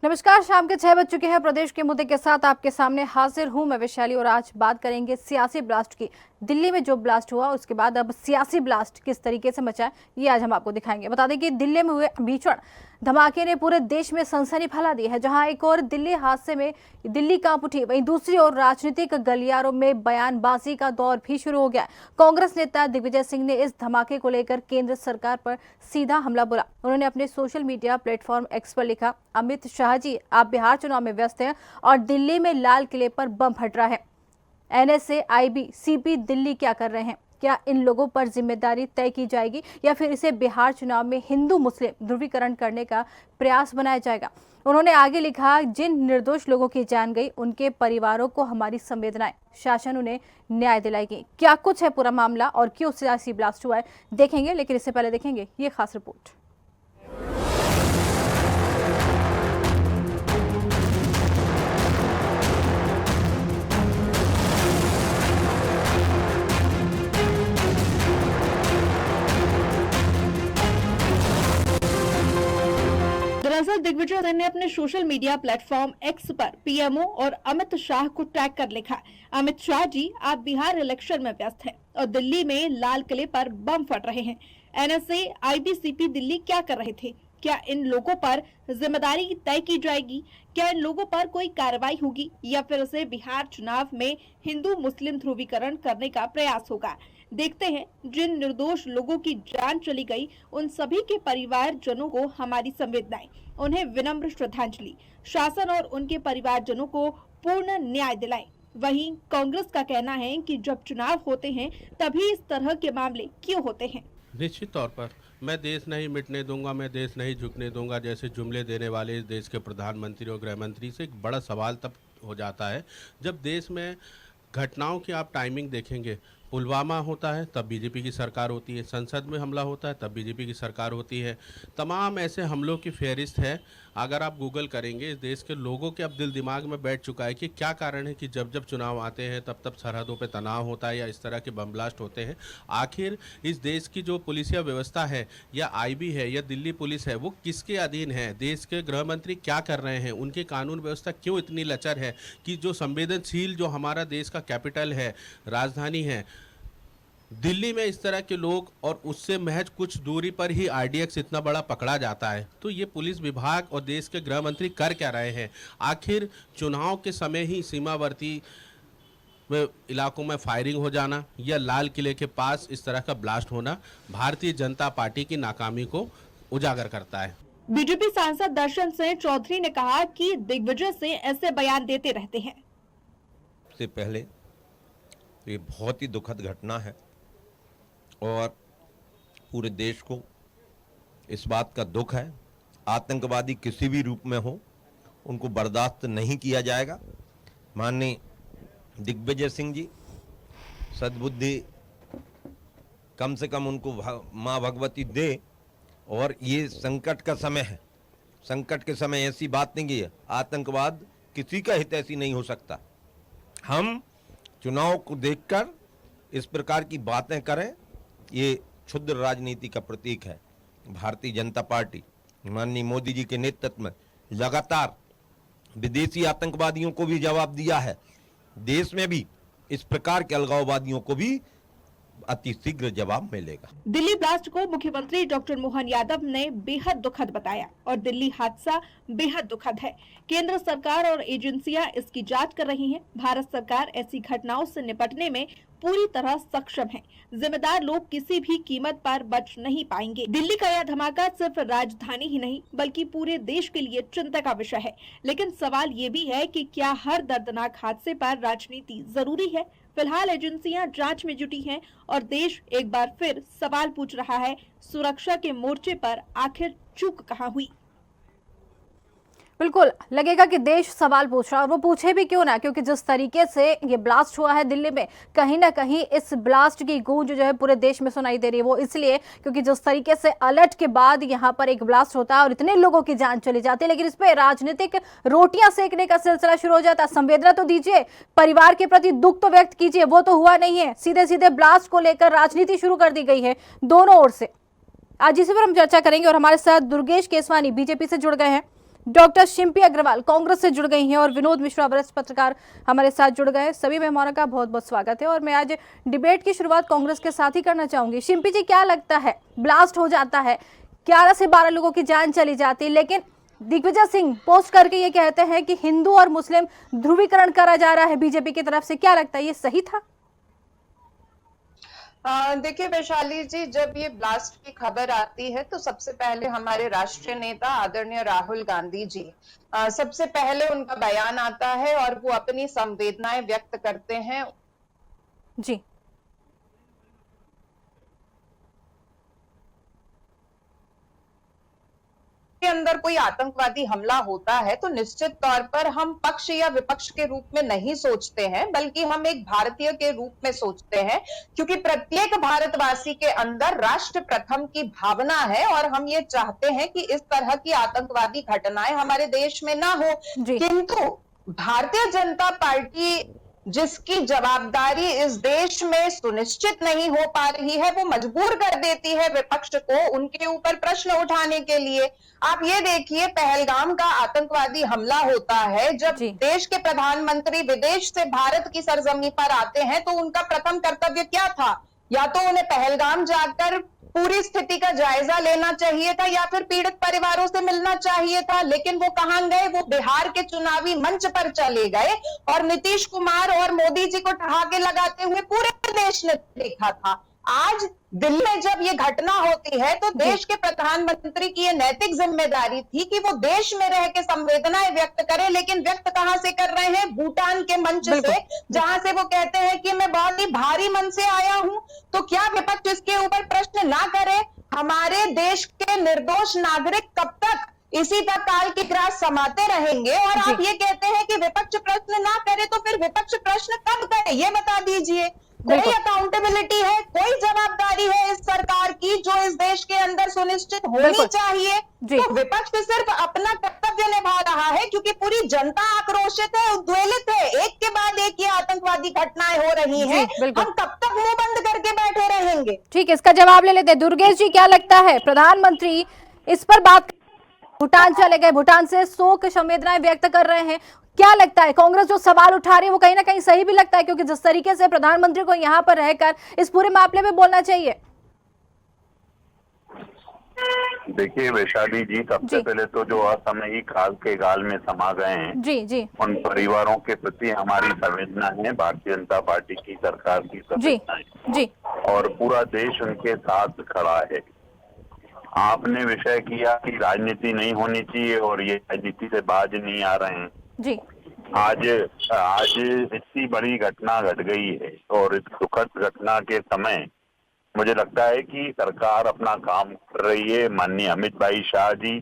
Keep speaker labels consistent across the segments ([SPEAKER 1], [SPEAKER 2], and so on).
[SPEAKER 1] नमस्कार, शाम के 6 बज चुके हैं। प्रदेश के मुद्दे के साथ आपके सामने हाजिर हूं मैं वैशाली और आज बात करेंगे सियासी ब्लास्ट की। दिल्ली में जो ब्लास्ट हुआ उसके बाद अब सियासी ब्लास्ट किस तरीके से मचा है ये आज हम आपको दिखाएंगे। बता दें कि दिल्ली में हुए भीषण धमाके ने पूरे देश में सनसनी फैला दी है। जहां एक और दिल्ली हादसे में दिल्ली कांप उठी, वहीं दूसरी ओर राजनीतिक गलियारों में बयानबाजी का दौर भी शुरू हो गया। कांग्रेस नेता दिग्विजय सिंह ने इस धमाके को लेकर केंद्र सरकार पर सीधा हमला बोला। उन्होंने अपने सोशल मीडिया प्लेटफॉर्म एक्स पर लिखा, अमित शाह जी, आप बिहार चुनाव में व्यस्त हैं और दिल्ली में लाल किले पर बम फट रहा है। एनएसए, आईबी, सीपी दिल्ली क्या कर रहे हैं? क्या इन लोगों पर जिम्मेदारी तय की जाएगी या फिर इसे बिहार चुनाव में हिंदू मुस्लिम ध्रुवीकरण करने का प्रयास बनाया जाएगा? उन्होंने आगे लिखा, जिन निर्दोष लोगों की जान गई उनके परिवारों को हमारी संवेदनाएं, शासन उन्हें न्याय दिलाएगी। क्या कुछ है पूरा मामला और क्यों सियासी ब्लास्ट हुआ है देखेंगे, लेकिन इससे पहले देखेंगे ये खास रिपोर्ट।
[SPEAKER 2] दरअसल दिग्विजय सिंह ने अपने सोशल मीडिया प्लेटफॉर्म एक्स पर पीएमओ और अमित शाह को टैग कर लिखा, अमित शाह जी, आप बिहार इलेक्शन में व्यस्त हैं और दिल्ली में लाल किले पर बम फट रहे हैं। एनएसए, आईबीसीपी दिल्ली क्या कर रहे थे? क्या इन लोगों पर जिम्मेदारी तय की जाएगी? क्या इन लोगों पर कोई कार्रवाई होगी या फिर उसे बिहार चुनाव में हिंदू मुस्लिम ध्रुवीकरण करने का प्रयास होगा? देखते हैं, जिन निर्दोष लोगों की जान चली गई उन सभी के परिवारजनों को हमारी संवेदनाएं, उन्हें विनम्र श्रद्धांजलि, शासन और उनके परिवारजनों को पूर्ण न्याय दिलाएं। वहीं कांग्रेस का कहना है कि जब चुनाव होते हैं तभी इस तरह के मामले क्यों होते हैं?
[SPEAKER 3] निश्चित तौर पर मैं देश नहीं मिटने दूंगा, मैं देश नहीं झुकने दूंगा जैसे जुमले देने वाले इस देश के प्रधानमंत्री और गृह मंत्री से एक बड़ा सवाल तब हो जाता है जब देश में घटनाओं की आप टाइमिंग देखेंगे। पुलवामा होता है तब बीजेपी की सरकार होती है, संसद में हमला होता है तब बीजेपी की सरकार होती है। तमाम ऐसे हमलों की फहरिस्त है। अगर आप गूगल करेंगे, इस देश के लोगों के अब दिल दिमाग में बैठ चुका है कि क्या कारण है कि जब जब चुनाव आते हैं तब तब सरहदों पे तनाव होता है या इस तरह के बम ब्लास्ट होते हैं। आखिर इस देश की जो पुलिसिया व्यवस्था है या आईबी है या दिल्ली पुलिस है वो किसके अधीन है? देश के गृह मंत्री क्या कर रहे हैं? उनकी कानून व्यवस्था क्यों इतनी लचर है कि जो संवेदनशील, जो हमारा देश का कैपिटल है, राजधानी है, दिल्ली में इस तरह के लोग और उससे महज कुछ दूरी पर ही आरडीएक्स इतना बड़ा पकड़ा जाता है? तो ये पुलिस विभाग और देश के गृह मंत्री कर क्या रहे हैं? आखिर चुनाव के समय ही सीमावर्ती इलाकों में फायरिंग हो जाना या लाल किले के पास इस तरह का ब्लास्ट होना भारतीय जनता पार्टी की नाकामी को उजागर करता है।
[SPEAKER 2] बीजेपी सांसद दर्शन सिंह चौधरी ने कहा कि दिग्विजय सिंह ऐसे बयान देते रहते हैं।
[SPEAKER 4] से पहले तो ये बहुत ही दुखद घटना है और पूरे देश को इस बात का दुख है। आतंकवादी किसी भी रूप में हो, उनको बर्दाश्त नहीं किया जाएगा। माननीय दिग्विजय सिंह जी, सद्बुद्धि कम से कम उनको माँ भगवती दे। और ये संकट का समय है, संकट के समय ऐसी बात नहीं की है, आतंकवाद किसी का हितैषी नहीं हो सकता। हम चुनाव को देखकर इस प्रकार की बातें करें, ये क्षुद्र राजनीति का प्रतीक है। भारतीय जनता पार्टी माननीय मोदी जी के नेतृत्व में लगातार विदेशी आतंकवादियों को भी जवाब दिया है, देश में भी इस प्रकार के अलगाववादियों को भी अति शीघ्र जवाब मिलेगा।
[SPEAKER 2] दिल्ली ब्लास्ट को मुख्यमंत्री डॉक्टर मोहन यादव ने बेहद दुखद बताया और दिल्ली हादसा बेहद दुखद है। केंद्र सरकार और एजेंसियां इसकी जांच कर रही हैं। भारत सरकार ऐसी घटनाओं से निपटने में पूरी तरह सक्षम है। जिम्मेदार लोग किसी भी कीमत पर बच नहीं पाएंगे। दिल्ली का यह धमाका सिर्फ राजधानी ही नहीं बल्कि पूरे देश के लिए चिंता का विषय है। लेकिन सवाल ये भी है कि क्या हर दर्दनाक हादसे पर राजनीति जरूरी है? फिलहाल एजेंसियां जांच में जुटी हैं और देश एक बार फिर सवाल पूछ रहा है, सुरक्षा के मोर्चे पर आखिर चूक कहां हुई?
[SPEAKER 1] बिल्कुल लगेगा कि देश सवाल पूछ रहा है और वो पूछे भी क्यों ना, क्योंकि जिस तरीके से ये ब्लास्ट हुआ है दिल्ली में, कहीं ना कहीं इस ब्लास्ट की गूंज जो है पूरे देश में सुनाई दे रही है। वो इसलिए क्योंकि जिस तरीके से अलर्ट के बाद यहाँ पर एक ब्लास्ट होता है और इतने लोगों की जान चली जाती है, लेकिन इस पे राजनीतिक रोटियां सेकने का सिलसिला शुरू हो जाता है। संवेदना तो दीजिए, परिवार के प्रति दुख तो व्यक्त कीजिए, वो तो हुआ नहीं है। सीधे सीधे ब्लास्ट को लेकर राजनीति शुरू कर दी गई है दोनों ओर से। आज इसी पर हम चर्चा करेंगे और हमारे साथ दुर्गेश केसवानी बीजेपी से जुड़ गए हैं। डॉक्टर शिम्पी अग्रवाल कांग्रेस से जुड़ गई हैं और विनोद मिश्रा वरिष्ठ पत्रकार हमारे साथ जुड़ गए। सभी मेहमानों का बहुत बहुत स्वागत है और मैं आज डिबेट की शुरुआत कांग्रेस के साथ ही करना चाहूंगी। शिम्पी जी, क्या लगता है, ब्लास्ट हो जाता है, 11 से 12 लोगों की जान चली जाती है, लेकिन दिग्विजय सिंह पोस्ट करके ये कहते हैं कि हिंदू और मुस्लिम ध्रुवीकरण करा जा रहा है बीजेपी की तरफ से। क्या लगता है, ये सही था?
[SPEAKER 5] देखिए वैशाली जी, जब ये ब्लास्ट की खबर आती है तो सबसे पहले हमारे राष्ट्रीय नेता आदरणीय राहुल गांधी जी, सबसे पहले उनका बयान आता है और वो अपनी संवेदनाएं व्यक्त करते हैं।
[SPEAKER 1] जी,
[SPEAKER 5] के अंदर कोई आतंकवादी हमला होता है तो निश्चित तौर पर हम पक्ष या विपक्ष के रूप में नहीं सोचते हैं, बल्कि हम एक भारतीय के रूप में सोचते हैं, क्योंकि प्रत्येक भारतवासी के अंदर राष्ट्र प्रथम की भावना है और हम ये चाहते हैं कि इस तरह की आतंकवादी घटनाएं हमारे देश में ना हो। किंतु भारतीय जनता पार्टी जिसकी जवाबदारी इस देश में सुनिश्चित नहीं हो पा रही है, वो मजबूर कर देती है विपक्ष को उनके ऊपर प्रश्न उठाने के लिए। आप ये देखिए, पहलगाम का आतंकवादी हमला होता है, जब देश के प्रधानमंत्री विदेश से भारत की सरजमी पर आते हैं तो उनका प्रथम कर्तव्य क्या था? या तो उन्हें पहलगाम जाकर पूरी स्थिति का जायजा लेना चाहिए था या फिर पीड़ित परिवारों से मिलना चाहिए था, लेकिन वो कहां गए? वो बिहार के चुनावी मंच पर चले गए और नीतीश कुमार और मोदी जी को ठहाके लगाते हुए पूरे देश ने देखा था। आज दिल्ली में जब ये घटना होती है तो देश के प्रधानमंत्री की ये नैतिक जिम्मेदारी थी कि वो देश में रह के संवेदनाएं व्यक्त करें, लेकिन व्यक्त कहां से कर रहे हैं? भूटान के मंच से, जहां से वो कहते हैं कि मैं बहुत ही भारी मन से आया हूं। तो क्या विपक्ष इसके ऊपर प्रश्न ना करे? हमारे देश के निर्दोष नागरिक कब तक इसी का काल की ग्रास समाते रहेंगे? और आप ये कहते हैं कि विपक्ष प्रश्न ना करे, तो फिर विपक्ष प्रश्न कब करे, ये बता दीजिए। कोई अकाउंटेबिलिटी है, कोई जवाबदारी है इस सरकार की जो इस देश के अंदर सुनिश्चित होनी चाहिए? तो विपक्ष सिर्फ अपना कर्तव्य निभा रहा है, क्योंकि पूरी जनता आक्रोशित है, उद्वेलित है। एक के बाद एक ये आतंकवादी घटनाएं हो रही हैं। हम कब तक मुंह बंद करके बैठे रहेंगे?
[SPEAKER 1] ठीक है, इसका जवाब ले लेते हैं। दुर्गेश जी, क्या लगता है, प्रधानमंत्री इस पर बात, भूटान चले गए, भूटान से शोक संवेदनाएं व्यक्त कर रहे हैं, क्या लगता है कांग्रेस जो सवाल उठा रही है वो कहीं ना कहीं सही भी लगता है, क्योंकि जिस तरीके से प्रधानमंत्री को यहाँ पर रहकर इस पूरे मामले में बोलना चाहिए?
[SPEAKER 6] देखिए वैशाली जी, सबसे पहले तो जो असामयिक काल के गाल में समा गए हैं
[SPEAKER 1] जी
[SPEAKER 6] उन परिवारों के प्रति हमारी संवेदना है, भारतीय जनता पार्टी की सरकार की संवेदना है और पूरा देश उनके साथ खड़ा है। आपने विषय किया कि राजनीति नहीं होनी चाहिए और ये राजनीति से बाज नहीं आ रहे हैं। आज इतनी बड़ी घटना घट गई है और इस दुखद घटना के समय मुझे लगता है कि सरकार अपना काम कर रही है। माननीय अमित भाई शाह जी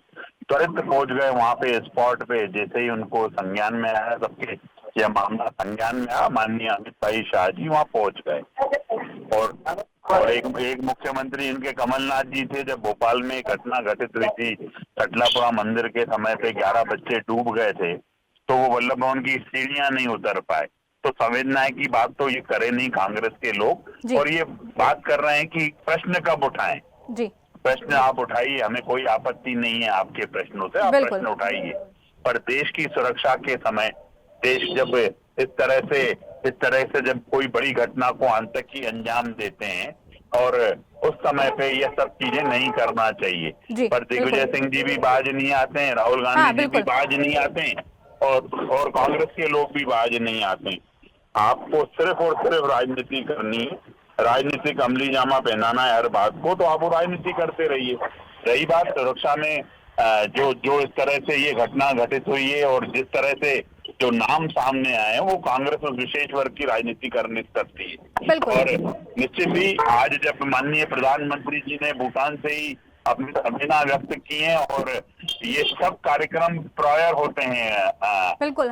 [SPEAKER 6] तुरंत पहुंच गए वहां पे, स्पॉट पे। जैसे ही उनको संज्ञान में आया, सबके यह मामला संज्ञान में आया, माननीय अमित भाई शाह जी वहां पहुंच गए। और एक मुख्यमंत्री इनके कमलनाथ जी थे, जब भोपाल में घटना घटित हुई थी, कटलापुरा मंदिर के समय पे 11 बच्चे डूब गए थे, तो वो वल्लभ भवन की सीढ़ियां नहीं उतर पाए। तो संवेदनाएं की बात तो ये करे नहीं कांग्रेस के लोग, और ये बात कर रहे हैं कि प्रश्न कब उठाएं। प्रश्न आप उठाइए, हमें कोई आपत्ति नहीं है आपके प्रश्नों से, आप प्रश्न उठाइए, पर देश की सुरक्षा के समय, देश जब इस तरह से जब कोई बड़ी घटना को आतंकी अंजाम देते हैं और उस समय पे ये सब चीजें नहीं करना चाहिए। पर दिग्विजय सिंह जी भी बाज नहीं आते हैं, राहुल गांधी जी भी बाज नहीं आते हैं और कांग्रेस के लोग भी बाज नहीं आते हैं। आपको सिर्फ और सिर्फ राजनीति करनी है, राजनीतिक अमली जामा पहनाना है हर बात को, तो आप वो राजनीति करते रहिए। रही बात सुरक्षा में, जो इस तरह से ये घटना घटित हुई है और जिस तरह से जो नाम सामने आए हैं, वो कांग्रेस और विशेष वर्ग की राजनीति करने करती है। और निश्चित ही आज जब माननीय प्रधानमंत्री जी ने भूटान से ही अपनी संवेदना व्यक्त की है और ये सब कार्यक्रम प्रायर होते हैं।
[SPEAKER 1] बिल्कुल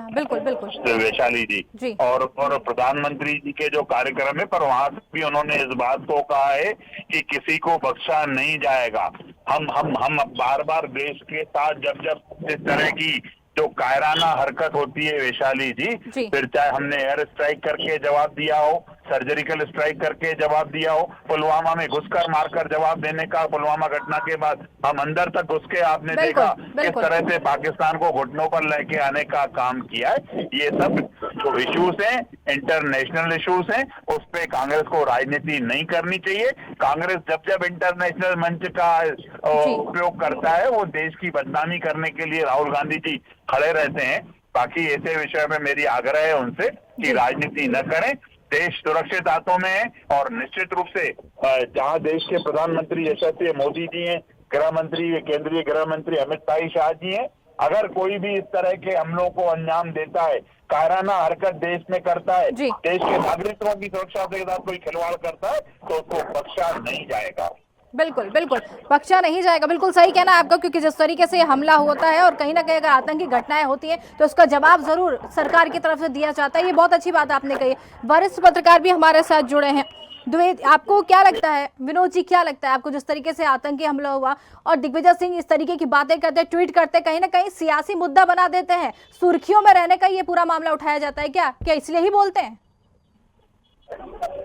[SPEAKER 6] वैशाली जी और प्रधानमंत्री जी के जो कार्यक्रम है, पर वहां भी उन्होंने इस बात को कहा है कि किसी को बख्शा नहीं जाएगा। हम बार बार देश के साथ जब इस तरह की जो कायराना हरकत होती है वैशाली जी, फिर चाहे हमने एयर स्ट्राइक करके जवाब दिया हो, सर्जिकल स्ट्राइक करके जवाब दिया हो, पुलवामा में घुसकर मारकर जवाब देने का, पुलवामा घटना के बाद हम अंदर तक घुस के आपने देखा किस तरह से पाकिस्तान को घुटनों पर लेके आने का काम किया है। ये सब जो इश्यूज हैं, इंटरनेशनल इश्यूज हैं, उस पे कांग्रेस को राजनीति नहीं करनी चाहिए। कांग्रेस जब जब इंटरनेशनल मंच का उपयोग करता है, वो देश की बदनामी करने के लिए राहुल गांधी जी खड़े रहते हैं। बाकी ऐसे विषय में मेरी आग्रह है उनसे कि राजनीति न करें, देश सुरक्षित हाथों में है। और निश्चित रूप से जहां देश के प्रधानमंत्री यशस्वी मोदी जी हैं, गृह मंत्री, केंद्रीय गृह मंत्री अमित शाह जी हैं, अगर कोई भी इस तरह के हमलों को अंजाम देता है, कायराना हरकत देश में करता है, देश के नागरिकों की सुरक्षा के साथ कोई खिलवाड़ करता है, तो उसको बख्शा नहीं जाएगा।
[SPEAKER 1] बिल्कुल बिल्कुल बख्शा नहीं जाएगा। बिल्कुल सही कहना है आपका, क्योंकि जिस तरीके से हमला होता है और कहीं ना कहीं अगर आतंकी घटनाएं होती हैं तो उसका जवाब जरूर सरकार की तरफ से दिया जाता है। ये बहुत अच्छी बात आपने कही। वरिष्ठ पत्रकार भी हमारे साथ जुड़े हैं। द्विवेद, आपको क्या लगता है, विनोद जी क्या लगता है आपको, जिस तरीके से आतंकी हमला हुआ और दिग्विजय सिंह इस तरीके की बातें करते, ट्वीट करते, कहीं ना कहीं सियासी मुद्दा बना देते हैं, सुर्खियों में रहने का ये पूरा मामला उठाया जाता है, क्या इसलिए ही बोलते हैं?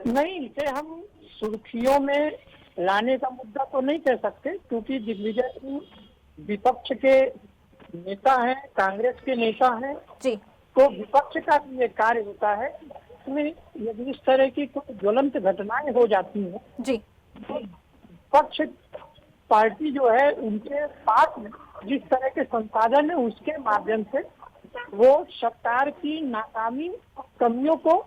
[SPEAKER 7] नहीं, इसे हम सुर्खियों में लाने का मुद्दा तो नहीं कह सकते, क्योंकि दिग्विजय सिंह विपक्ष के नेता हैं, कांग्रेस के नेता हैं
[SPEAKER 1] जी।
[SPEAKER 7] तो विपक्ष का भी ये कार्य होता है, इसमें यदि इस तरह की कोई ज्वलंत घटनाएं हो जाती हैं
[SPEAKER 1] जी,
[SPEAKER 7] तो विपक्ष पार्टी जो है उनके पास जिस तरह के संसाधन है उसके माध्यम से वो सरकार की नाकामी, कमियों को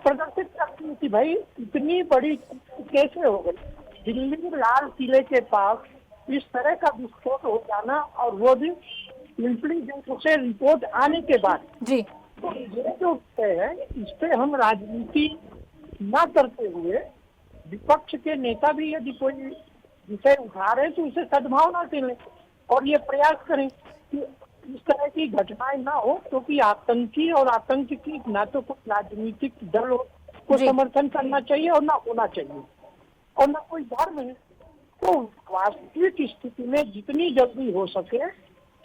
[SPEAKER 7] प्रदर्शित करती है कि भाई इतनी बड़ी कैसे हो गई। दिल्ली लाल किले के पास इस तरह का विस्फोट हो जाना, और वो भी इंटेलिजेंस से रिपोर्ट आने के बाद
[SPEAKER 1] जी,
[SPEAKER 7] तो ये जो है इस पे हम राजनीति न करते हुए विपक्ष के नेता भी यदि कोई विषय उठा रहे तो उसे सद्भावना से लें और ये प्रयास करें कि इस तरह की घटनाएं ना हो, क्योंकि आतंकी और आतंक की ना तो कोई राजनीतिक दल को समर्थन करना चाहिए और ना होना चाहिए और ना कोई धर्म है। तो वास्तविक स्थिति में जितनी जल्दी हो सके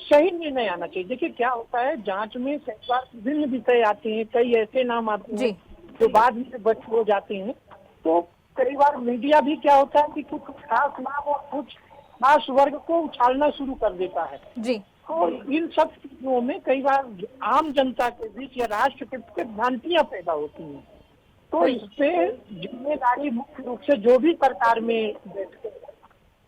[SPEAKER 7] सही निर्णय आना चाहिए। देखिए क्या होता है, जांच में कई बार विभिन्न विषय आते हैं, कई ऐसे नाम आते हैं जो बाद में बच हो जाते हैं। तो कई बार मीडिया भी क्या होता है कि कुछ खास नाम और कुछ खास वर्ग को उछालना शुरू कर देता है
[SPEAKER 1] जी।
[SPEAKER 7] तो इन सब चीजों में कई बार आम जनता के बीच या राष्ट्र के बीच भ्रांतियां पैदा होती हैं। तो इस पे जिम्मेदारी मुख्य रूप से जो भी सरकार में बैठते हैं,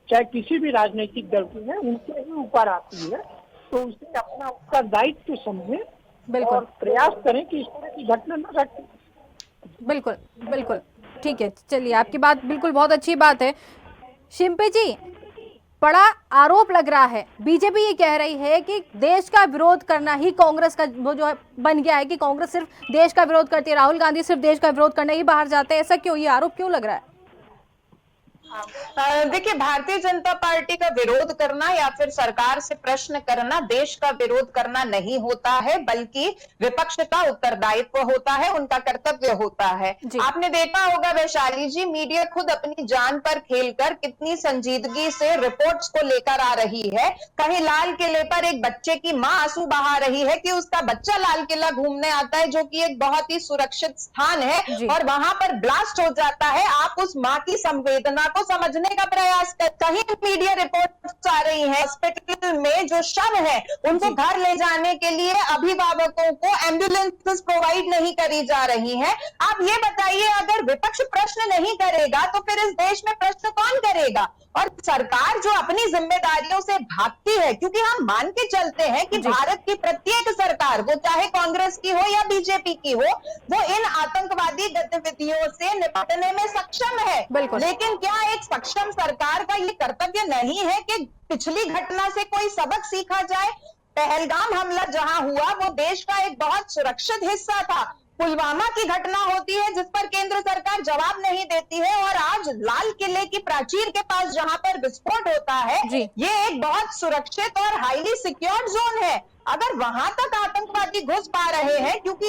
[SPEAKER 7] चाहे किसी भी राजनीतिक दल की है, उनके ही ऊपर आती है। तो उसे अपना उसका दायित्व समझे और प्रयास करें कि इस तरह की घटना न घटे।
[SPEAKER 1] बिल्कुल बिल्कुल ठीक है, चलिए आपकी बात बिल्कुल बहुत अच्छी बात है। शिंपी जी, बड़ा आरोप लग रहा है, बीजेपी ये कह रही है कि देश का विरोध करना ही कांग्रेस का वो जो है बन गया है कि कांग्रेस सिर्फ देश का विरोध करती है, राहुल गांधी सिर्फ देश का विरोध करने ही बाहर जाते हैं। ऐसा क्यों, ये आरोप क्यों लग रहा है?
[SPEAKER 5] देखिए, भारतीय जनता पार्टी का विरोध करना या फिर सरकार से प्रश्न करना देश का विरोध करना नहीं होता है, बल्कि विपक्ष का उत्तरदायित्व होता है, उनका कर्तव्य होता है। आपने देखा होगा वैशाली जी, मीडिया खुद अपनी जान पर खेलकर कितनी संजीदगी से रिपोर्ट्स को लेकर आ रही है। कहीं लाल किले पर एक बच्चे की मां आंसू बहा रही है कि उसका बच्चा लाल किला घूमने आता है, जो कि एक बहुत ही सुरक्षित स्थान है, और वहां पर ब्लास्ट हो जाता है। आप उस मां की संवेदना को समझने का प्रयास कर, कहीं मीडिया रिपोर्ट्स आ रही है हॉस्पिटल में जो शव है उनको घर ले जाने के लिए अभिभावकों को एम्बुलेंसेस प्रोवाइड नहीं करी जा रही है। आप ये बताइए, अगर विपक्ष प्रश्न नहीं करेगा तो फिर इस देश में प्रश्न कौन करेगा? और सरकार जो अपनी जिम्मेदारियों से भागती है, क्योंकि हम मान के चलते हैं कि भारत की प्रत्येक सरकार, वो चाहे कांग्रेस की हो या बीजेपी की हो, वो इन आतंकवादी गतिविधियों से निपटने में सक्षम है। लेकिन क्या एक सक्षम सरकार का ये कर्तव्य नहीं है कि पिछली घटना से कोई सबक सीखा जाए? पहलगाम हमला जहां हुआ वो देश का एक बहुत सुरक्षित हिस्सा था। पुलवामा की घटना होती है जिस पर केंद्र सरकार जवाब नहीं देती है, और आज लाल किले की प्राचीर के पास जहां पर विस्फोट होता है, ये एक बहुत सुरक्षित और हाईली सिक्योर्ड जोन है। अगर वहां तक आतंकवादी घुस पा रहे हैं, क्योंकि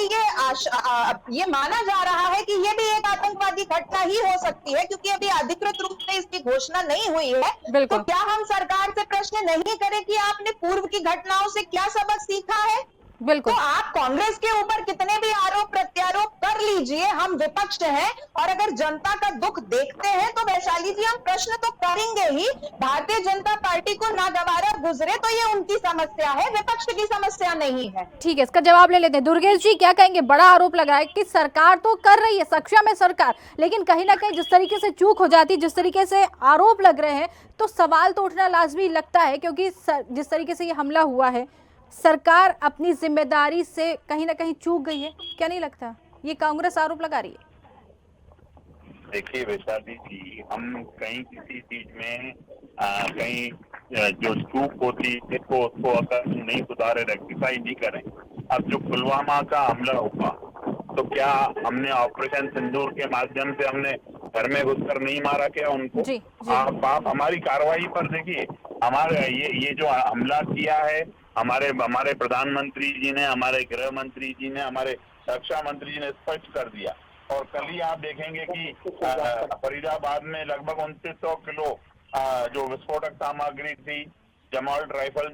[SPEAKER 5] ये माना जा रहा है कि ये भी एक आतंकवादी घटना ही हो सकती है, क्योंकि अभी अधिकृत रूप से इसकी घोषणा नहीं हुई है, तो क्या हम सरकार से प्रश्न नहीं करें कि आपने पूर्व की घटनाओं से क्या सबक सीखा है?
[SPEAKER 1] बिल्कुल।
[SPEAKER 5] तो आप कांग्रेस के ऊपर कितने भी आरोप प्रत्यारोप कर लीजिए, हम विपक्ष हैं और अगर जनता का दुख देखते हैं तो वैशाली जी हम प्रश्न तो करेंगे ही। भारतीय जनता पार्टी को नागवारा गुजरे तो ये उनकी समस्या है, विपक्ष की समस्या नहीं है।
[SPEAKER 1] ठीक है, इसका जवाब ले लेते हैं। दुर्गेश जी क्या कहेंगे? बड़ा आरोप लगा है कि सरकार तो कर रही है, सक्षम है सरकार, लेकिन कहीं ना कहीं जिस तरीके से चूक हो जाती, जिस तरीके से आरोप लग रहे हैं, तो सवाल तो उठना लाजमी लगता है, क्योंकि जिस तरीके से ये हमला हुआ है, सरकार अपनी जिम्मेदारी से कहीं ना कहीं चूक गई है। क्या नहीं लगता? ये कांग्रेस आरोप लगा रही है।
[SPEAKER 6] देखिए वैशाली जी, हम कहीं किसी चीज में कहीं जो चूक होती है तो उसको अगर नहीं सुधारे, रेक्टिफाई नहीं करें। अब जो पुलवामा का हमला हुआ तो क्या हमने ऑपरेशन सिंदूर के माध्यम से हमने घर में घुसकर नहीं मारा क्या उनको?
[SPEAKER 1] जी, जी।
[SPEAKER 6] आप हमारी कार्रवाई पर देखिए, हमारे ये जो हमला किया है, हमारे प्रधानमंत्री जी ने, हमारे गृह मंत्री जी ने, हमारे रक्षा मंत्री जी ने स्पष्ट कर दिया। और कल ही आप देखेंगे कि फरीदाबाद में लगभग 2900 किलो जो विस्फोटक सामग्री थी, जमॉल्ट राइफल,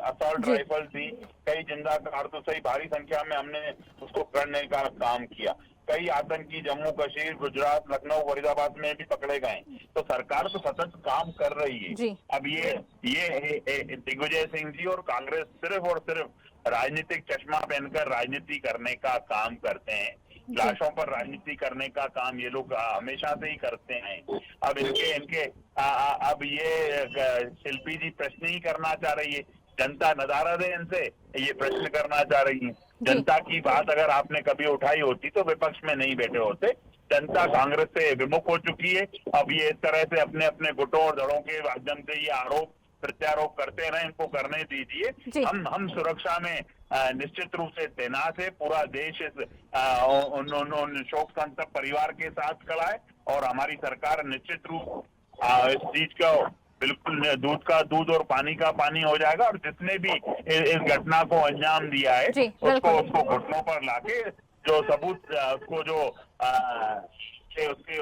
[SPEAKER 6] असॉल्ट राइफल थी, कई जिंदा कारतूस सही भारी संख्या में हमने उसको करने का काम किया। कई आतंकी जम्मू कश्मीर, गुजरात, लखनऊ, फरीदाबाद में भी पकड़े गए। तो सरकार तो सतत काम कर रही है। अब ये दिग्विजय सिंह जी और कांग्रेस सिर्फ और सिर्फ राजनीतिक चश्मा पहनकर राजनीति करने का काम करते हैं। लाशों पर राजनीति करने का काम ये लोग हमेशा से ही करते हैं। अब अब ये शिल्पी जी प्रश्न ही करना चाह रही है, जनता नजारा दे इनसे, ये प्रश्न करना चाह रही है। जनता की बात अगर आपने कभी उठाई होती तो विपक्ष में नहीं बैठे होते। जनता कांग्रेस से विमुख हो चुकी है। अब ये इस तरह से अपने अपने गुटों और दलों के माध्यम से ये आरोप प्रत्यारोप करते रहे, इनको करने दीजिए। हम सुरक्षा में निश्चित रूप से तैनात है। पूरा देश उन शोक संतप्त परिवार के साथ खड़ा है और हमारी सरकार निश्चित रूप इस चीज का बिल्कुल दूध का दूध और पानी का पानी हो जाएगा। और जिसने भी इस घटना को अंजाम दिया है उसको घुटनों पर लाके जो सबूत उसको जो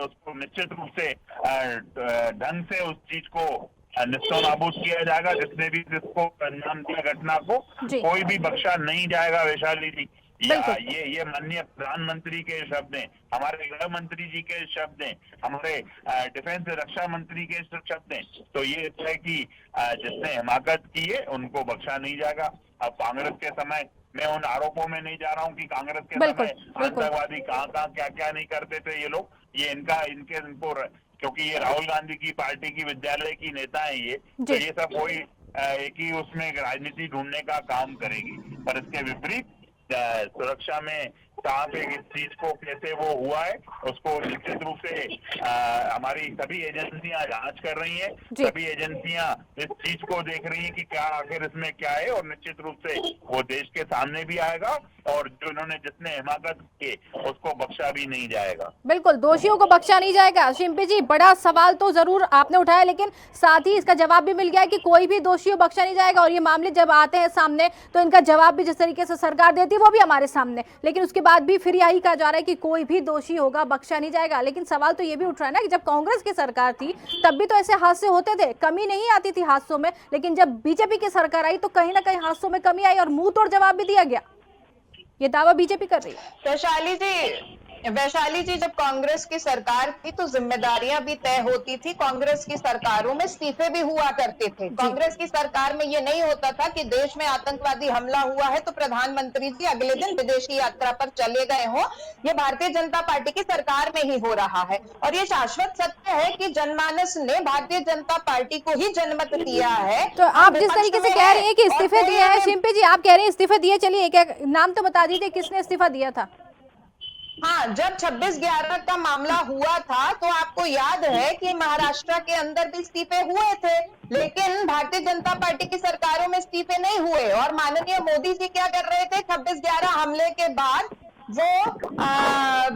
[SPEAKER 6] उसको निश्चित रूप से ढंग से उस चीज को निस्तो नाबूद किया जाएगा। जिसने भी जिसको अंजाम दिया घटना को, कोई भी बख्शा नहीं जाएगा। वैशाली जी, ये माननीय प्रधानमंत्री के शब्द हैं, हमारे गृह मंत्री जी के शब्द हैं, हमारे डिफेंस रक्षा मंत्री के शब्द हैं। तो ये है कि जिसने हिमाकत की है उनको बख्शा नहीं जाएगा। अब कांग्रेस के समय, मैं उन आरोपों में नहीं जा रहा हूँ कि कांग्रेस के समय आतंकवादी कहाँ क्या क्या नहीं करते थे ये लोग। ये इनको क्योंकि ये राहुल गांधी की पार्टी की विद्यालय की नेता है ये, तो ये सब कोई एक ही उसमें राजनीति ढूंढने का काम करेगी। पर इसके विपरीत सुरक्षा में कहाँ पे इस चीज को कैसे वो हुआ है उसको निश्चित रूप से हमारी सभी एजेंसियां जांच कर रही हैं। सभी एजेंसियां इस चीज को देख रही हैं कि क्या आखिर इसमें क्या है, और निश्चित रूप से वो देश के सामने भी आएगा और जो जिसने हिमाकत की उसको बख्शा भी नहीं जाएगा।
[SPEAKER 1] बिल्कुल, दोषियों को बख्शा नहीं जाएगा। शिंपी जी, बड़ा सवाल तो जरूर आपने उठाया, लेकिन साथ ही इसका जवाब भी मिल गया कि कोई भी दोषियों बख्शा नहीं जाएगा। और ये मामले जब आते हैं सामने तो इनका जवाब भी जिस तरीके से सरकार देती है वो भी हमारे सामने, लेकिन उसके बाद भी फिर यही कहा जा रहा है कि कोई भी दोषी होगा बख्शा नहीं जाएगा। लेकिन सवाल तो ये भी उठ रहा है ना कि जब कांग्रेस की सरकार थी तब भी तो ऐसे हादसे होते थे, कमी नहीं आती थी हादसों में, लेकिन जब बीजेपी की सरकार आई तो कहीं ना कहीं हादसों में कमी आई और मुंह तोड़ जवाब भी दिया गया। ये दावा बीजेपी कर रही है।
[SPEAKER 5] वैशाली जी, जब कांग्रेस की सरकार थी तो जिम्मेदारियां भी तय होती थी। कांग्रेस की सरकारों में इस्तीफे भी हुआ करते थे। कांग्रेस की सरकार में ये नहीं होता था कि देश में आतंकवादी हमला हुआ है तो प्रधानमंत्री जी अगले दिन विदेशी यात्रा पर चले गए हो। ये भारतीय जनता पार्टी की सरकार में ही हो रहा है और ये शाश्वत सत्य है कि जनमानस ने भारतीय जनता पार्टी को ही जनमत दिया है।
[SPEAKER 1] तो आप जिस तरीके से कह रही है कि इस्तीफे दिए हैं, शिंपी जी आप कह रहे हैं इस्तीफे दिए, चलिए एक नाम तो बता दीजिए किसने इस्तीफा दिया था।
[SPEAKER 5] हाँ, जब 26/11 का मामला हुआ था तो आपको याद है कि महाराष्ट्र के अंदर भी इस्तीफे हुए थे, लेकिन भारतीय जनता पार्टी की सरकारों में इस्तीफे नहीं हुए। और माननीय मोदी जी क्या कर रहे थे 26/11 हमले के बाद? वो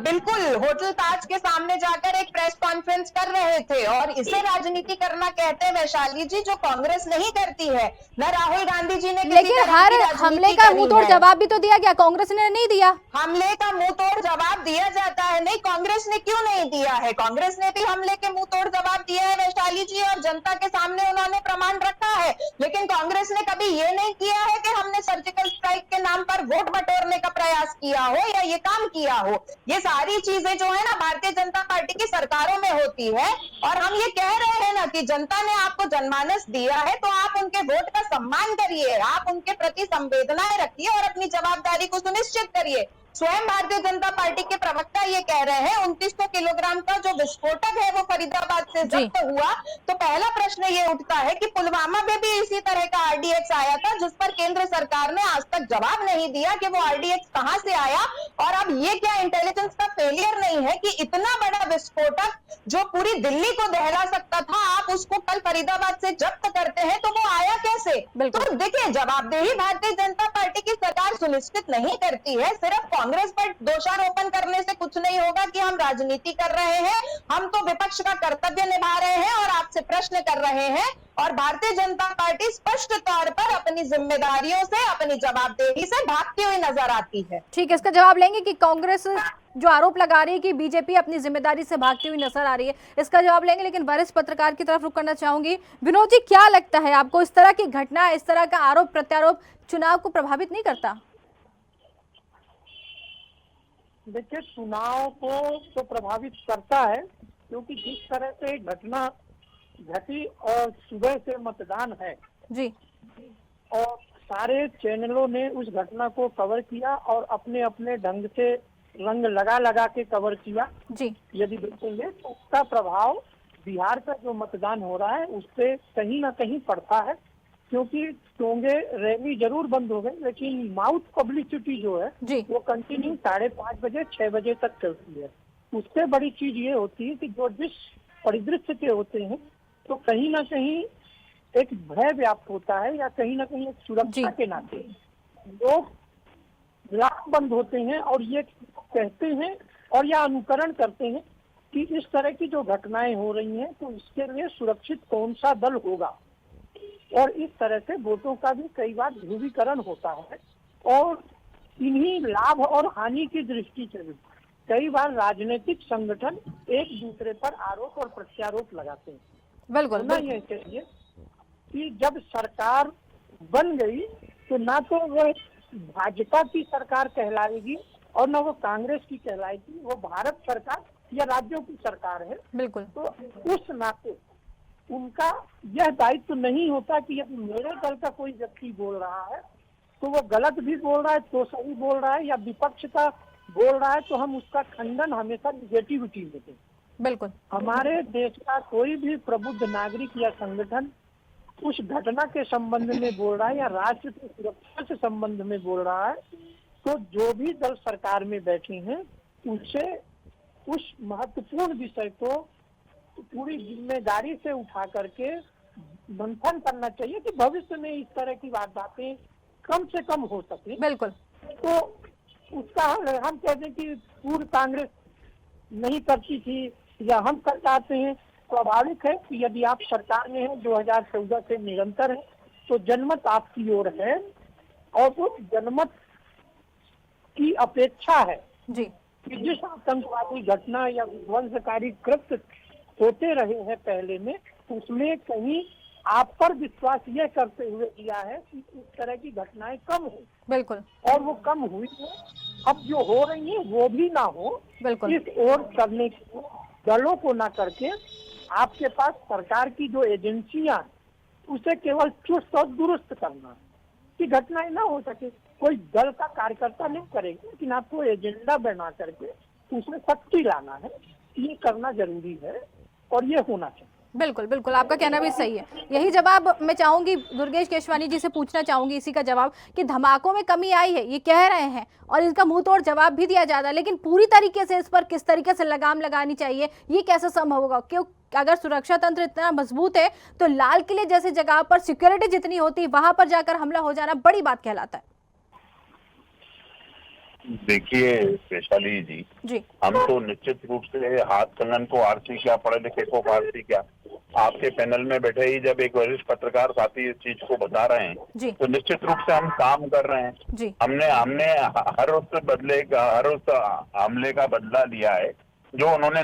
[SPEAKER 5] बिल्कुल होटल ताज के सामने जाकर एक प्रेस कॉन्फ्रेंस कर रहे थे और इसे राजनीति करना कहते हैं वैशाली जी, जो कांग्रेस नहीं करती है। न राहुल गांधी जी ने,
[SPEAKER 1] लेकिन हर हमले का मुंह तोड़ जवाब भी तो दिया गया, कांग्रेस ने नहीं दिया।
[SPEAKER 5] हमले का मुंह तोड़ जवाब दिया जाता है, नहीं कांग्रेस ने क्यों नहीं दिया है? कांग्रेस ने भी हमले के मुंह तोड़ जवाब दिया है वैशाली जी, और जनता के सामने उन्होंने प्रमाण रखा है। है, लेकिन कांग्रेस ने कभी ये नहीं किया है कि हमने सर्जिकल स्ट्राइक के नाम पर वोट बटोरने का प्रयास किया हो या ये काम किया हो। ये सारी चीजें जो है ना भारतीय जनता पार्टी की सरकारों में होती है, और हम ये कह रहे हैं ना कि जनता ने आपको जनमानस दिया है तो आप उनके वोट का सम्मान करिए, आप उनके प्रति संवेदनाएं रखिए और अपनी जवाबदारी को सुनिश्चित करिए। स्वयं भारतीय जनता पार्टी के प्रवक्ता ये कह रहे हैं 2900 किलोग्राम का जो विस्फोटक है वो फरीदाबाद से जब्त हुआ, तो पहला प्रश्न ये उठता है कि पुलवामा में भी इसी तरह का आरडीएक्स आया था जिस पर केंद्र सरकार ने आज तक जवाब नहीं दिया कि वो आरडीएक्स कहां से आया। और अब ये क्या इंटेलिजेंस का फेलियर नहीं है कि इतना बड़ा विस्फोटक जो पूरी दिल्ली को दहला सकता था, आप उसको कल फरीदाबाद से जब्त करते हैं, तो वो आया कैसे? तो देखिए, जवाबदेही भारतीय जनता पार्टी की सरकार सुनिश्चित नहीं करती है। सिर्फ कांग्रेस पर दोषारोपण करने से कुछ नहीं होगा कि हम राजनीति कर रहे हैं, हम तो विपक्ष का कर्तव्य निभा रहे हैं और आपसे प्रश्न कर रहे हैं। और भारतीय जनता पार्टी स्पष्ट तौर पर अपनी जिम्मेदारियों से, अपनी जवाबदेही से भागती हुई नजर आती है।
[SPEAKER 1] ठीक है, इसका जवाब लेंगे कि कांग्रेस जो आरोप लगा रही है कि बीजेपी अपनी जिम्मेदारी से भागती हुई नजर आ रही है, इसका जवाब लेंगे। लेकिन वरिष्ठ पत्रकार की तरफ रुख करना चाहूंगी। विनोद जी, क्या लगता है आपको, इस तरह की घटना, इस तरह का आरोप प्रत्यारोप चुनाव को प्रभावित नहीं करता?
[SPEAKER 7] देखिए, चुनाव को तो प्रभावित करता है, क्योंकि जिस तरह से घटना घटी और सुबह से मतदान है
[SPEAKER 1] जी,
[SPEAKER 7] और सारे चैनलों ने उस घटना को कवर किया और अपने अपने ढंग से रंग लगा लगा के कवर किया
[SPEAKER 1] जी।
[SPEAKER 7] यदि देखेंगे तो उसका प्रभाव बिहार का जो मतदान हो रहा है उस पे कहीं ना कहीं पड़ता है, क्योंकि टोंगे रैली जरूर बंद हो गई, लेकिन माउथ पब्लिसिटी जो है
[SPEAKER 1] जी।
[SPEAKER 7] वो कंटिन्यू 5:30 बजे 6 बजे तक चलती है। उससे बड़ी चीज ये होती है कि जो जिस परिदृश्य के होते हैं तो कहीं ना कहीं एक भय व्याप्त होता है या कहीं ना कहीं एक सुरक्षा के नाते लोग लामबंद होते हैं और ये कहते हैं और या अनुकरण करते हैं कि इस तरह की जो घटनाएं हो रही हैं तो इसके लिए सुरक्षित कौन सा दल होगा, और इस तरह से वोटों का भी कई बार ध्रुवीकरण होता है। और इन्हीं लाभ और हानि की दृष्टि से भी कई बार राजनीतिक संगठन एक दूसरे पर आरोप और प्रत्यारोप लगाते हैं।
[SPEAKER 1] बिल्कुल,
[SPEAKER 7] होना ये चाहिए कि जब सरकार बन गई तो ना तो वो भाजपा की सरकार कहलाएगी और ना वो कांग्रेस की कहलाएगी, वो भारत सरकार या राज्यों की सरकार है।
[SPEAKER 1] बिल्कुल।
[SPEAKER 7] तो उस नाते उनका यह दायित्व नहीं होता कि यदि मेरे दल का कोई व्यक्ति बोल रहा है तो वो गलत भी बोल रहा है तो सही बोल रहा है, या विपक्ष का बोल रहा है तो हम उसका खंडन हमेशा निगेटिविटी में दें।
[SPEAKER 1] बिल्कुल।
[SPEAKER 7] हमारे देश का कोई भी प्रबुद्ध नागरिक या संगठन उस घटना के संबंध में बोल रहा है या राष्ट्र की सुरक्षा से संबंध में बोल रहा है, तो जो भी दल सरकार में बैठे हैं उससे उस महत्वपूर्ण विषय को पूरी जिम्मेदारी से उठा करके मंथन करना चाहिए कि भविष्य में इस तरह की बातें कम से कम हो सके।
[SPEAKER 1] बिल्कुल।
[SPEAKER 7] तो उसका हम कहते हैं कि पूर्व कांग्रेस नहीं करती थी या हम कर चाहते हैं, स्वाभाविक है कि यदि आप सरकार में हैं 2014 से निरंतर है तो जनमत आपकी ओर है और वो जनमत की अपेक्षा है
[SPEAKER 1] जी
[SPEAKER 7] कि जिस आतंकवादी घटना या विध्वंसकारी कृत्य होते रहे हैं पहले में, उसमें कहीं आप पर विश्वास यह करते हुए किया है कि इस तरह की घटनाएं कम हो।
[SPEAKER 1] बिल्कुल।
[SPEAKER 7] और वो कम हुई है, अब जो हो रही है वो भी ना हो।
[SPEAKER 1] बिल्कुल।
[SPEAKER 7] इस ओर करने के दलों को ना करके आपके पास सरकार की जो एजेंसियां उसे केवल चुस्त और दुरुस्त करना कि घटनाएं ना हो सके। कोई दल का कार्यकर्ता नहीं करेगा, लेकिन आपको एजेंडा बना करके उसमें सख्ती लाना है, ये करना जरूरी है और ये होना चाहिए।
[SPEAKER 1] बिल्कुल बिल्कुल, आपका कहना भी सही है। यही जवाब मैं चाहूंगी दुर्गेश केशवानी जी से पूछना चाहूंगी, इसी का जवाब कि धमाकों में कमी आई है ये कह रहे हैं और इसका मुंह तोड़ जवाब भी दिया जाता है, लेकिन पूरी तरीके से इस पर किस तरीके से लगाम लगानी चाहिए ये कैसे संभव होगा? क्यों अगर सुरक्षा तंत्र इतना मजबूत है तो लाल किले जैसी जगह पर सिक्योरिटी जितनी होती है वहां पर जाकर हमला हो जाना बड़ी बात कहलाता है।
[SPEAKER 6] देखिए वैशाली जी, हम तो निश्चित रूप से हाथ कंगन को आरती क्या, पढ़े लिखे को आरती क्या, आपके पैनल में बैठे ही जब एक वरिष्ठ पत्रकार साथी इस चीज को बता रहे हैं तो निश्चित रूप से हम काम कर रहे हैं। हमने हर उस हमले का बदला लिया है जो उन्होंने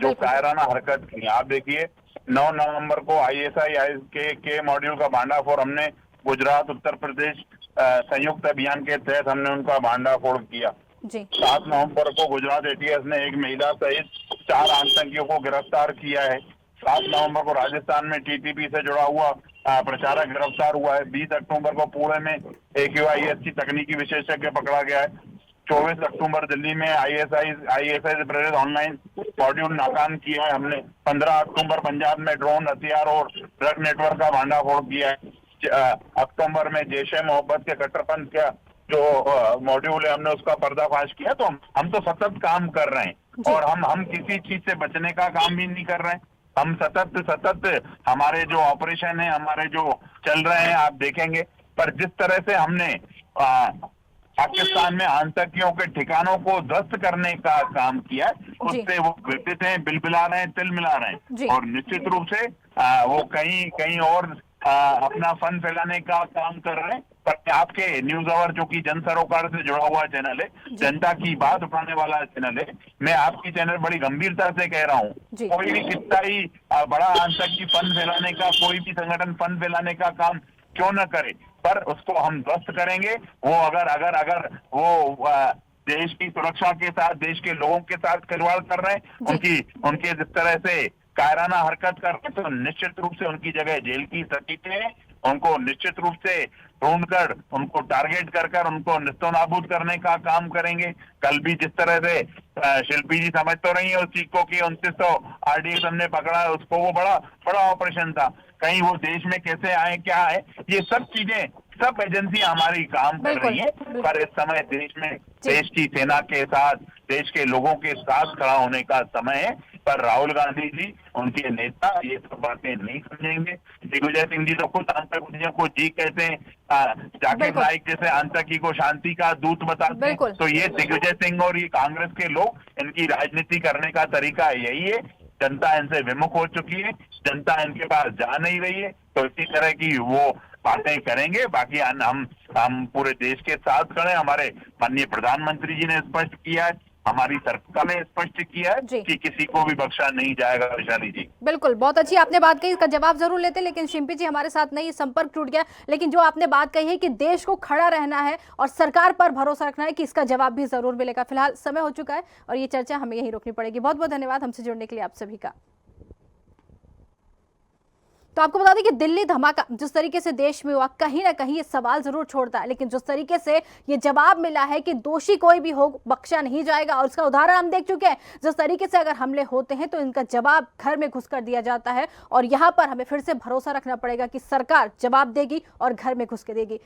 [SPEAKER 6] जो कायराना हरकत की। आप देखिए 9 नवंबर को ISI के मॉड्यूल का भांडाफोड़ हमने गुजरात उत्तर प्रदेश संयुक्त अभियान के तहत हमने उनका भांडाफोड़ किया।
[SPEAKER 1] जी
[SPEAKER 6] 7 नवंबर को गुजरात ATS ने एक महिला सहित 4 आतंकियों को गिरफ्तार किया है। 7 नवंबर को राजस्थान में TTP से जुड़ा हुआ प्रचारक गिरफ्तार हुआ है। 20 अक्टूबर को पुणे में AQIS की तकनीकी विशेषज्ञ पकड़ा गया है। 24 अक्टूबर दिल्ली में ISI से प्रेरित ऑनलाइन मॉड्यूल नाकाम किया है हमने। 15 अक्टूबर पंजाब में ड्रोन हथियार और ड्रग नेटवर्क का भांडाफोड़ किया है। अक्टूबर में जैश ए मोहब्बत के कट्टरपंथ का जो मॉड्यूल है हमने उसका पर्दाफाश किया। तो हम तो सतत काम कर रहे हैं और हम किसी चीज से बचने का काम भी नहीं कर रहे हैं। हम सतत हमारे जो ऑपरेशन है, हमारे जो चल रहे हैं, आप देखेंगे। पर जिस तरह से हमने पाकिस्तान में आतंकियों के ठिकानों को ध्वस्त करने का काम किया, उससे वो विपरीत हैं, बिलबिला रहे हैं, तिल मिला रहे हैं और निश्चित रूप से वो कहीं और अपना फन फैलाने का काम कर रहे हैं। पर आपके न्यूज आवर जो कि जन सरोकार से जुड़ा हुआ चैनल है, जनता की बात उठाने वाला चैनल है, मैं आपकी चैनल बड़ी गंभीरता से कह रहा हूँ, कोई भी कितना ही बड़ा आतंकी फन फैलाने का, कोई भी संगठन फन फैलाने का काम क्यों न करे, पर उसको हम ध्वस्त करेंगे। वो अगर वो देश की सुरक्षा के साथ, देश के लोगों के साथ खिलवाड़ कर रहे हैं, उनके जिस तरह से कायराना हरकत कर रहे हैं, तो निश्चित रूप से उनकी जगह जेल की सटीक है। उनको निश्चित रूप से ढूंढकर, उनको टारगेट कर उनको निस्तोनाबूद करने का काम करेंगे। कल भी जिस तरह से शिल्पी जी समझ तो रही है उस चीज को कि 2900 RDX हमने पकड़ा है, उसको वो बड़ा ऑपरेशन था। कहीं वो देश में कैसे आए, क्या है, ये सब चीजें, सब एजेंसी हमारी काम कर रही है। पर इस समय देश में देश की सेना के साथ, देश के लोगों के साथ खड़ा होने का समय है। पर राहुल गांधी जी, उनके नेता ये सब बातें नहीं समझेंगे। दिग्विजय सिंह जी तो खुद आतंकियों को जी कहते हैं, जाकिर नाइक जैसे आतंकी को शांति का दूत बताते हैं। तो ये दिग्विजय सिंह और ये कांग्रेस के लोग, इनकी राजनीति करने का तरीका यही है। जनता इनसे विमुख हो चुकी है, जनता इनके पास जा नहीं रही है, तो इसी तरह की वो बातें करेंगे। बाकी हम पूरे देश के साथ खड़े। हमारे माननीय प्रधानमंत्री जी ने स्पष्ट किया है, हमारी सरकार ने स्पष्ट किया है कि किसी को भी बख्शा नहीं जाएगा। वैशाली जी
[SPEAKER 1] बिल्कुल, बहुत अच्छी आपने बात कही, इसका जवाब जरूर लेते, लेकिन शिल्पी जी हमारे साथ नहीं, संपर्क टूट गया। लेकिन जो आपने बात कही है कि देश को खड़ा रहना है और सरकार पर भरोसा रखना है कि इसका जवाब भी जरूर मिलेगा। फिलहाल समय हो चुका है और ये चर्चा हमें यहीं रोकनी पड़ेगी। बहुत बहुत धन्यवाद हमसे जुड़ने के लिए आप सभी का। तो आपको बता दें कि दिल्ली धमाका जिस तरीके से देश में हुआ, कहीं ना कहीं ये सवाल जरूर छोड़ता है, लेकिन जिस तरीके से ये जवाब मिला है कि दोषी कोई भी हो बख्शा नहीं जाएगा, और उसका उदाहरण हम देख चुके हैं। जिस तरीके से अगर हमले होते हैं तो इनका जवाब घर में घुसकर दिया जाता है, और यहाँ पर हमें फिर से भरोसा रखना पड़ेगा कि सरकार जवाब देगी और घर में घुस के देगी।